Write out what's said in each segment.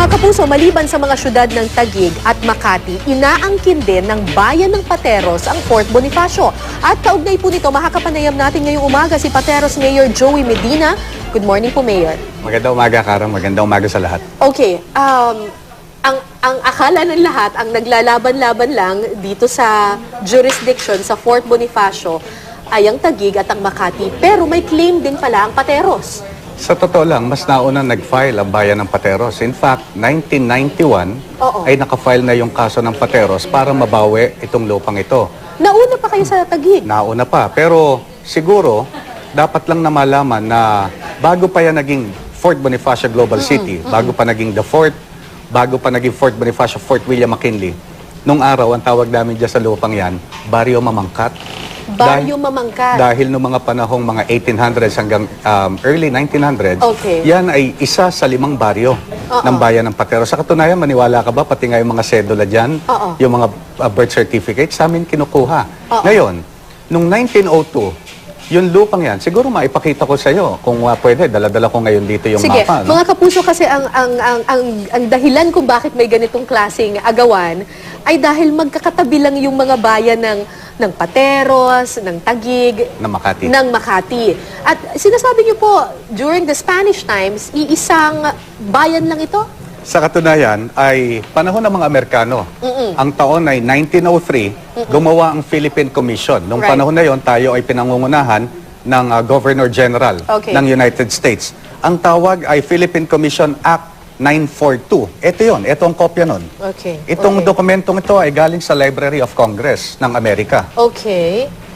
Mga kapuso, maliban sa mga syudad ng Taguig at Makati, inaangkin din ng bayan ng Pateros ang Fort Bonifacio. At kaugnay po nito, makakapanayam natin ngayong umaga si Pateros Mayor Joey Medina. Good morning po, Mayor. Magandang umaga, Kara. Magandang umaga sa lahat. Okay, ang akala ng lahat, ang naglalaban-laban lang dito sa jurisdiction sa Fort Bonifacio ay ang Taguig at ang Makati. Pero may claim din pala ang Pateros. Sa totoo lang, mas nauna nag-file ang bayan ng Pateros. In fact, 1991 ay nakafile na yung kaso ng Pateros para mabawi itong lupang ito. Nauna pa kayo sa Taguig? Nauna pa. Pero siguro, dapat lang na malaman na bago pa yan naging Fort Bonifacio Global City, bago pa naging The Fort, bago pa naging Fort Bonifacio, Fort William McKinley, nung araw, ang tawag namin dyan sa lupang yan, Barrio Mamangkat. Barrio Mamangkat. Dahil noong mga panahong mga 1800s hanggang early 1900s, yan ay isa sa 5 baryo ng bayan ng Pateros. Sa katunayan, maniwala ka ba, pati nga yung mga sedula dyan, yung mga birth certificate, sa amin kinukuha. Ngayon, noong 1902, yung lupang yan, siguro maipakita ko sa iyo kung pwede, dala-dala ko ngayon dito yung mapa. No? Mga kapuso, kasi ang dahilan kung bakit may ganitong klaseng agawan ay dahil magkakatabi lang yung mga bayan ng Pateros, ng Taguig, ng Makati. At sinasabi niyo po, during the Spanish times, iisang bayan lang ito? Sa katunayan ay panahon ng mga Amerikano. Ang taon ay 1903, gumawa ang Philippine Commission. Noong panahon na yon, tayo ay pinangungunahan ng Governor General ng United States. Ang tawag ay Philippine Commission Act 942. Ito yun. Ito ang kopya nun. Itong dokumentong ito ay galing sa Library of Congress ng Amerika.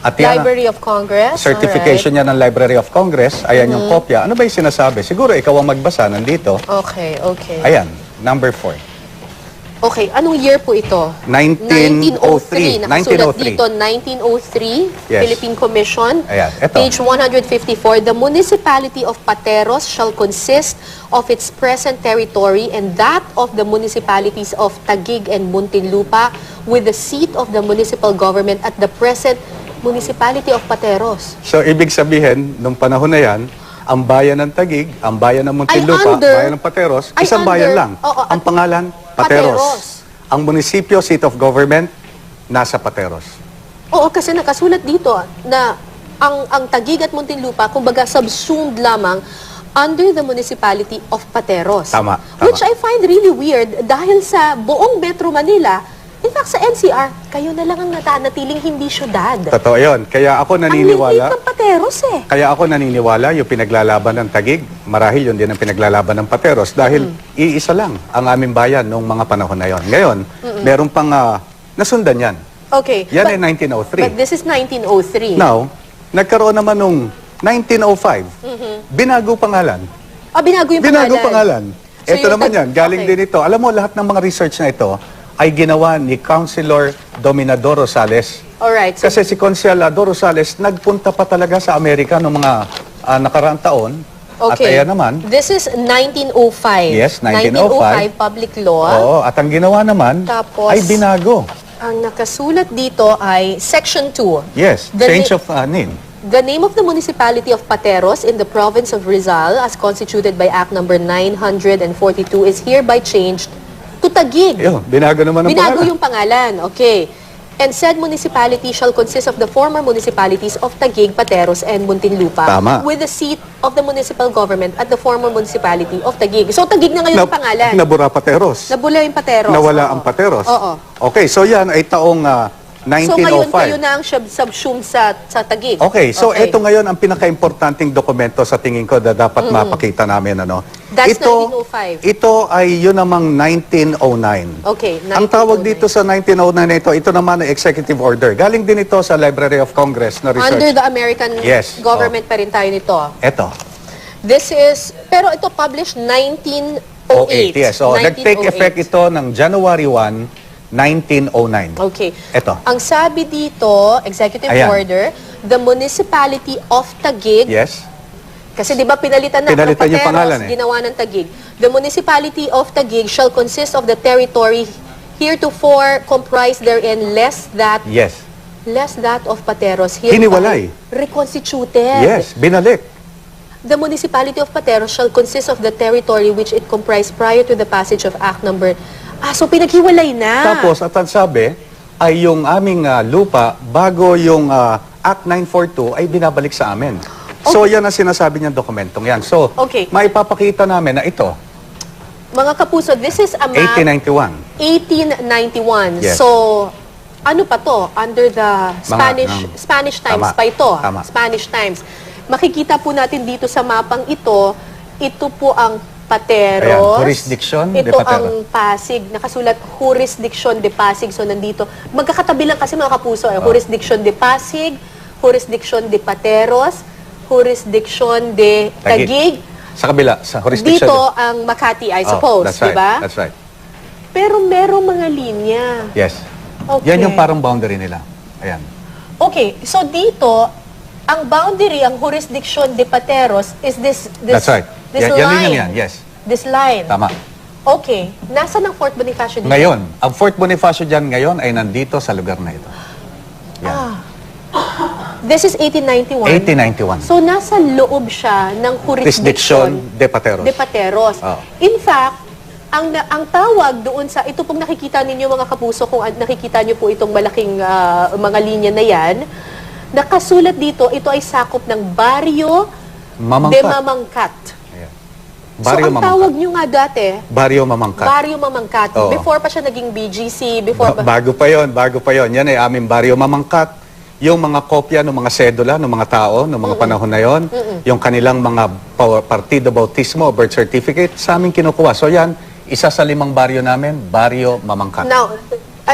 At yan, Library of Congress? Certification niya ng Library of Congress. Ayan yung kopya. Ano ba yung sinasabi? Siguro ikaw ang magbasa nandito. Ayan, number 4. Okay, anong year po ito? 1903. Nakasulat dito, 1903, Philippine Commission. Ayan, ito. Page 154, the municipality of Pateros shall consist of its present territory and that of the municipalities of Taguig and Muntinlupa with the seat of the municipal government at the present municipality of Pateros. So, ibig sabihin, nung panahon na yan, ang bayan ng Taguig, ang bayan ng Muntinlupa, bayan ng Pateros, isang bayan lang. Ang pangalan, Pateros. Ang munisipyo, seat of government, nasa Pateros. Oo, kasi nakasulat dito na ang Taguig at Muntinlupa, kumbaga subsumed lamang under the municipality of Pateros. Tama. Which I find really weird dahil sa buong Metro Manila, in fact, sa NCR, kayo na lang ang natanatiling hindi syudad. Totoo yun. Kaya ako naniniwala. Ang liit ng Pateros eh. Kaya ako naniniwala yung pinaglalaban ng Taguig, marahil yun din ang pinaglalaban ng Pateros dahil iisa lang ang aming bayan noong mga panahon na yon. Ngayon, meron pang nasundan yan. Yan ay 1903. But this is 1903. Now, nagkaroon naman nung 1905, binago pangalan. Binago yung pangalan. Binago pangalan. So ito naman yan, galing din ito. Alam mo, lahat ng mga research na ito, ay ginawa ni Councilor Dominador Rosales. Alright. So, kasi si Councilor Rosales nagpunta pa talaga sa Amerika noong mga nakaraang taon. At ayan naman. This is 1905. Yes, 1905 public law. Oo, at ang ginawa naman ay binago. Ang nakasulat dito ay Section 2. Yes, change of name. The name of the municipality of Pateros in the province of Rizal as constituted by Act number 942 is hereby changed to Taguig. Binago naman ang Binago yung pangalan. And said municipality shall consist of the former municipalities of Taguig, Pateros, and Muntinlupa with the seat of the municipal government at the former municipality of Taguig. So, Taguig na ngayon ang pangalan. Nabura Pateros. Nabula yung Pateros. Nawala ang Pateros. Okay, so yan ay taong 1905. So, ngayon kayo na ang subsume sa Taguig. So ito ngayon ang pinaka-importanting dokumento sa tingin ko na dapat mapakita namin. That's 1905. Ito ay yun namang 1909. Ang tawag dito sa 1909 ito naman ay executive order. Galing din ito sa Library of Congress na research. Under the American government pa rin tayo nito. Ito. This is, pero ito published 1908. Yes, so nag-take effect ito ng January 1, 1909. Ito. Ang sabi dito, executive order, the municipality of Taguig. Kasi di ba pinalitan ng Pateros, ginawa ng Taguig. The municipality of Taguig shall consist of the territory heretofore comprised therein less that of Pateros. Hiniwalay. Reconstituted. Binalik. the municipality of Pateros shall consist of the territory which it comprised prior to the passage of Act number... so pinaghiwalay na. Tapos, at ang sabi, ay yung aming lupa, bago yung Act 942 ay binabalik sa amin. So, yan ang sinasabi niyang dokumentong yan. So, maipapakita namin na ito, mga kapuso, this is a map... 1891. 1891. Yes. So, ano pa to? Under the Spanish times pa ito. Tama. Spanish times. Makikita po natin dito sa mapang ito po ang Pateros. Ayan, jurisdiction de ito Pateros. ang Pasig. Nakasulat, jurisdiction de Pasig. So, nandito. Magkakatabi lang kasi mga kapuso. Jurisdiction de Pasig, jurisdiction de Pateros, jurisdiction de Taguig. Sa kabila, sa jurisdiction. Dito ang Makati, I suppose. That's right. Diba? That's right. Pero merong mga linya. Yes. Okay. Yan yung parang boundary nila. Ayan. Okay, so dito, ang boundary, ang jurisdiction de Pateros is this That's right. This Yan line. yan, yes. This line. Tama. Okay. Nasa ng Fort Bonifacio dito? Ngayon, ang Fort Bonifacio dyan ngayon ay nandito sa lugar na ito. Yan. This is 1891? 1891. So, nasa loob siya ng jurisdiction de Pateros. de Pateros. In fact, ang tawag doon sa, ito pong nakikita ninyo mga kapuso, kung nakikita nyo po itong malaking mga linya na yan, nakasulat dito, ito ay sakop ng Barrio de Mamangkat. Ayan. Barrio so, ang tawag nyo nga dati, Barrio Mamangkat. Barrio Mamangkat. Before pa siya naging BGC, bago pa yon. Yan ay aming Barrio Mamangkat. Yung mga kopya ng mga sedula ng mga tao ng mga panahon na yon, yung kanilang mga partido bautismo, birth certificate, sa amin kinukuha. So yan, isa sa 5 baryo namin, Barrio Mamangkat. Now,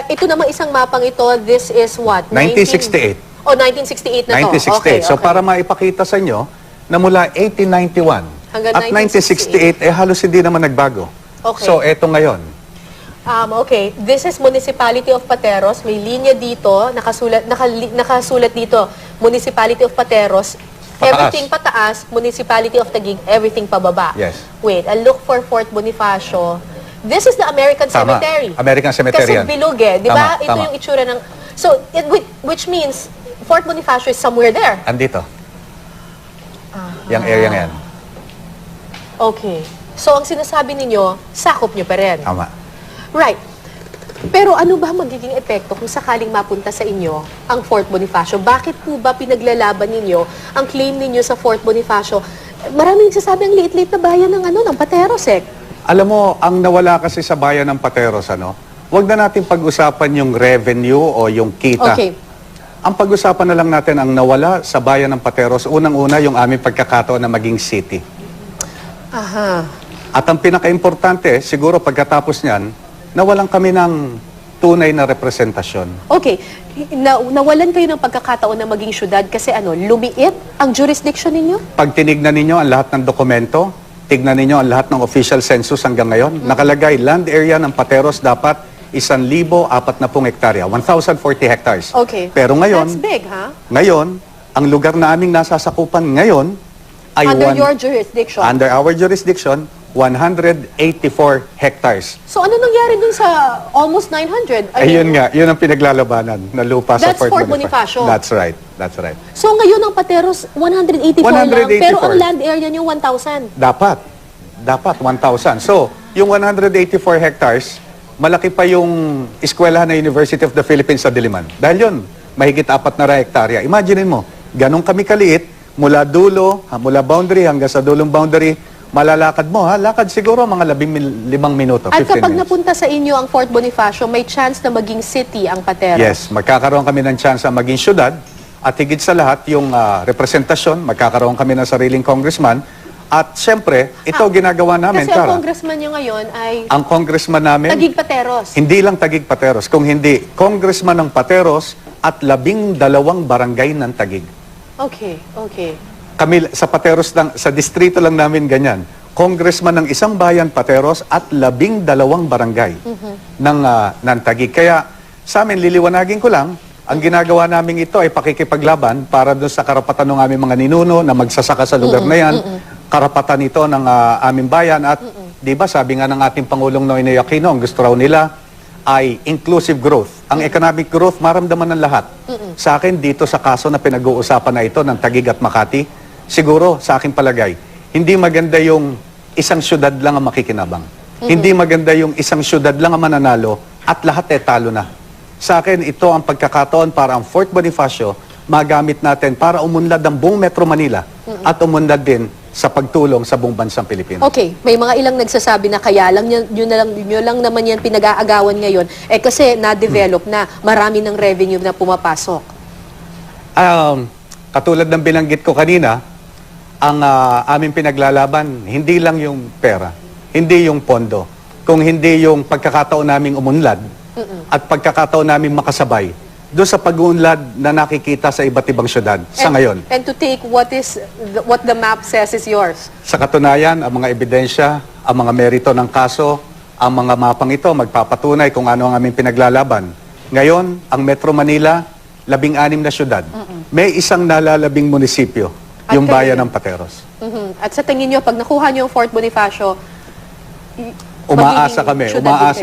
ito namang isang mapang ito, this is what? 1968. 1968 na to. 1968. Okay, so para maipakita sa inyo na mula 1891 hanggang at 1968, halos hindi naman nagbago. Okay. So eto ngayon. Okay, this is Municipality of Pateros. May linya dito, nakasulat dito, Municipality of Pateros. Pataas. Everything pataas, Municipality of Taguig, everything pababa. Yes. Wait, I'll look for Fort Bonifacio. This is the American Tama. Cemetery. American Cemetery Kasi yan. bilog di ba? Tama, Ito tama. yung itsura ng... So, which means Fort Bonifacio is somewhere there. Andito. Yung area yan. Okay. So, ang sinasabi ninyo, sakop nyo pa rin. Tama. Right. Pero ano ba magiging epekto kung sakaling mapunta sa inyo ang Fort Bonifacio? Bakit po ba pinaglalaban ninyo ang claim ninyo sa Fort Bonifacio? Maraming nagsasabi ang liit-liit na bayan ng Pateros Alam mo, ang nawala kasi sa bayan ng Pateros, wag na natin pag-usapan yung revenue o yung kita. Okay. Ang pag-usapan na lang natin ang nawala sa bayan ng Pateros, unang-una yung aming pagkakataon na maging city. Aha. At ang pinaka-importante, siguro pagkatapos niyan, nawalan kami ng tunay na representasyon. Okay. Nawalan kayo ng pagkakataon na maging syudad kasi lumiit ang jurisdiction ninyo? Pag tinignan ninyo ang lahat ng dokumento, tignan ninyo ang lahat ng official census hanggang ngayon, nakalagay land area ng Pateros dapat 1,040 hektarya, 1,040 hectares. Okay. Pero ngayon, that's big, ha? Ngayon, ang lugar na aming nasasakupan ngayon ay under your jurisdiction. Under our jurisdiction, 184 hectares. So ano nangyari dun sa almost 900? Ayun nga, yun ang pinaglalabanan na lupa sa That's Fort Fort Bonifacio. That's right, that's right. So ngayon ang Pateros 184 lang, 184. pero ang land area niyo 1,000. Dapat 1,000. So, yung 184 hectares, malaki pa yung eskwelahan na University of the Philippines sa Diliman. Dahil yun, mahigit 4 na hektarya. Imaginin mo, ganun kami kaliit, mula dulo, mula boundary hanggang sa dulong boundary, malalakad mo, lakad siguro mga 15 minuto, 15 At kapag minutes. napunta sa inyo ang Fort Bonifacio, may chance na maging city ang Pateros. Yes, magkakaroon kami ng chance na maging syudad at higit sa lahat yung representasyon, magkakaroon kami ng sariling congressman at siyempre, ito ginagawa namin, Kasi ang Tara. congressman nyo ngayon ay Ang congressman namin, Taguig Pateros. hindi lang Taguig Pateros, kung hindi, congressman ng Pateros at 12 barangay ng Taguig. Okay, okay. Kami sa Pateros lang, sa distrito lang namin ganyan. Congressman ng isang bayan Pateros at 12 barangay ng Taguig. Kaya sa amin, liliwanagin ko lang, ang ginagawa namin ito ay pakikipaglaban para doon sa karapatan ng aming mga ninuno na magsasaka sa lugar na yan, karapatan ito ng aming bayan at di ba sabi nga ng ating Pangulong Noynoy Aquino, ang gusto raw nila ay inclusive growth. Ang economic growth, maramdaman ng lahat. Sa akin, dito sa kaso na pinag-uusapan na ito ng Taguig at Makati, siguro sa aking palagay, hindi maganda yung isang syudad lang ang makikinabang. Hindi maganda yung isang syudad lang ang mananalo at lahat talo na. Sa akin, ito ang pagkakataon para ang Fort Bonifacio magamit natin para umunlad ang buong Metro Manila at umunlad din sa pagtulong sa buong bansang Pilipinas. Okay, may mga ilang nagsasabi na kaya lang yun lang naman yan pinag-aagawan ngayon kasi na-develop na marami ng revenue na pumapasok. Katulad ng binanggit ko kanina, ang aming pinaglalaban, hindi lang yung pera, hindi yung pondo, kung hindi yung pagkakataon naming umunlad at pagkakataon naming makasabay doon sa pag-uunlad na nakikita sa iba't ibang syudad sa ngayon. And to take what the map says is yours. Sa katunayan, ang mga ebidensya, ang mga merito ng kaso, ang mga mapang ito magpapatunay kung ano ang aming pinaglalaban. Ngayon, ang Metro Manila, 16 na syudad. May isang nalalabing munisipyo, yung bayan ng Pateros. At sa tingin nyo, pag nakuha nyo yung Fort Bonifacio, Umaasa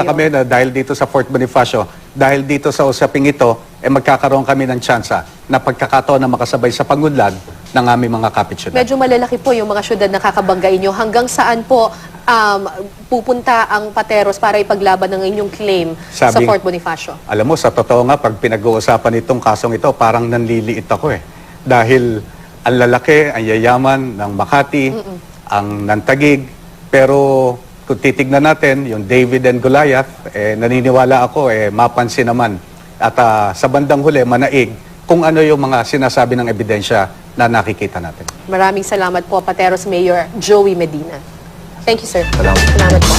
kami na dahil dito sa Fort Bonifacio, dahil dito sa usaping ito, magkakaroon kami ng tsansa na pagkakataon na makasabay sa pangunlad ng aming mga kapitsyudad. Medyo malalaki po yung mga syudad na kakabanggain nyo. Hanggang saan po pupunta ang Pateros para ipaglaban ng inyong claim sa Fort Bonifacio? Alam mo, sa totoo nga, pag pinag-uusapan itong kasong ito, parang nanliliit ako Dahil ang lalaki, ang yayaman ng Makati, ang Nantagig, pero kung titignan natin, yung David and Goliath, naniniwala ako, mapansin naman. At sa bandang huli, manaig kung ano yung mga sinasabi ng ebidensya na nakikita natin. Maraming salamat po, Pateros Mayor Joey Medina. Thank you, sir. Salamat. Salamat po.